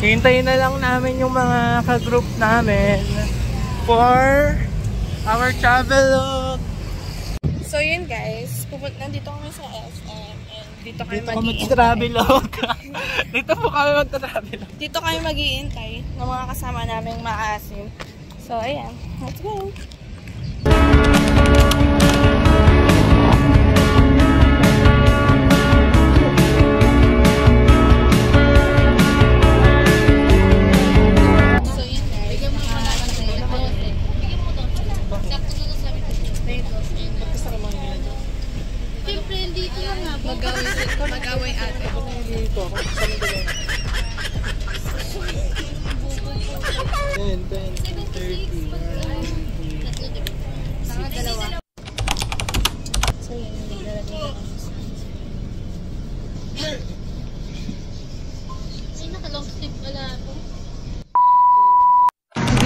Hintayin na lang namin yung mga ka-group namin for our travel. So yun guys, nandito kami sa SM and dito kami mag-travelog. Dito po kami mag-travelog. Dito kami mag-iintay ng mga kasama naming maasim. So ayan, let's go! Mag-away ate. Dito ako. 10, 30. Saka dalawa. So yun, naglalagay na Ay, naka-long sleeve pala ako.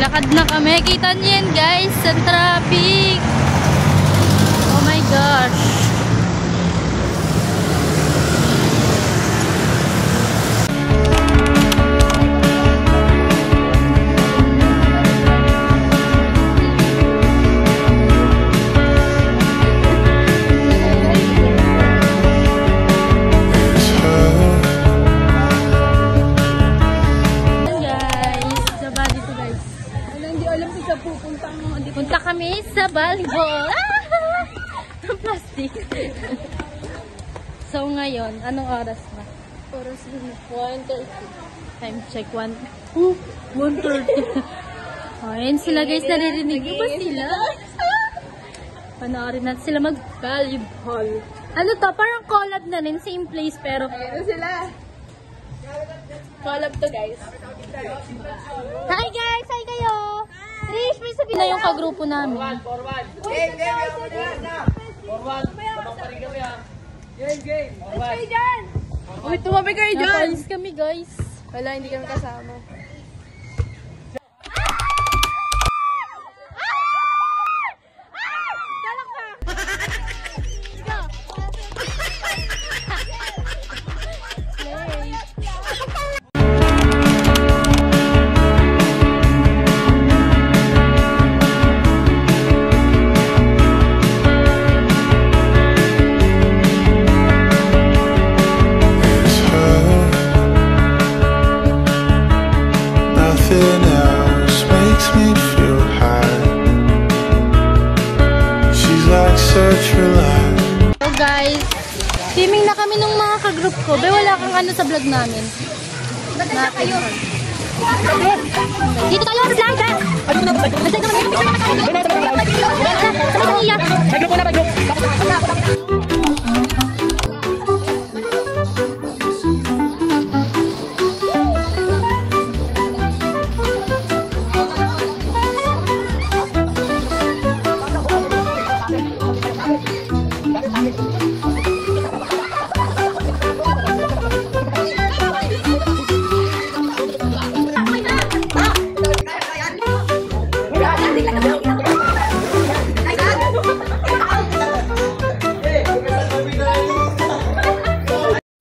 Lakad na kami. Kita niyo yan guys sa traffic. Oh my gosh. Punta kami sa volleyball. Plastic. So ngayon, anong oras na? Oras 1:30. Time check 1:30. Ayun sila guys, naririnig ko ba sila? Panoorin natin sila mag-volleyball. Ano to? Parang collab na rin. Same place pero... Ayun sila. Collab to guys. Hi guys! Hi kayo! Trish, may sabihin na yung kagrupo namin. Forward! Game! Forward! Tabang pa rin kami ha. Game! Forward! Uy, tumabi kayo dyan! Napalis kami guys. Wala, hindi kami kasama. So guys, teaming na kami nung mga ka-group ko. Be, wala kang ano sa vlog namin. Kayo. Dito tayo, slide back!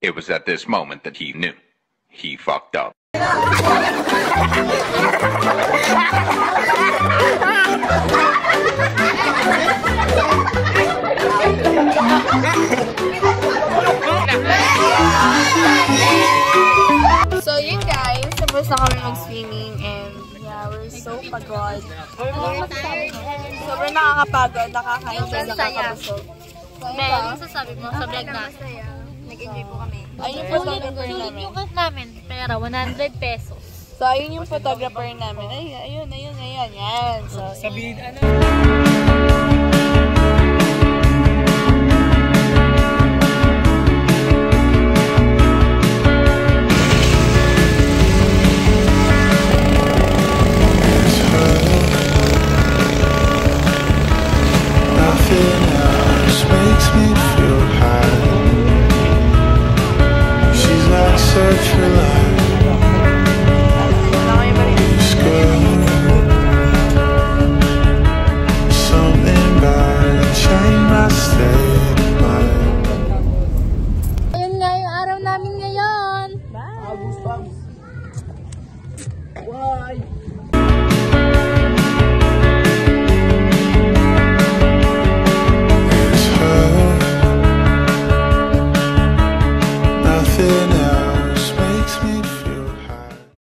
It was at this moment that he knew. He fucked up. So yun guys, tapos na kami mag-swimming and yeah, we're so pagod. Sobrang nakakapagod, nakaka-enjoy, nakakabusog. Be, ano sasabi mo sa vlog na? Nag-enjoy po kami. Ayun yung photographer Sulit namin. yung cut namin. Pera, 100 pesos. So ayun yung photographer namin. Ay, ayun. Yan. So, Sabihin, ano? Bye!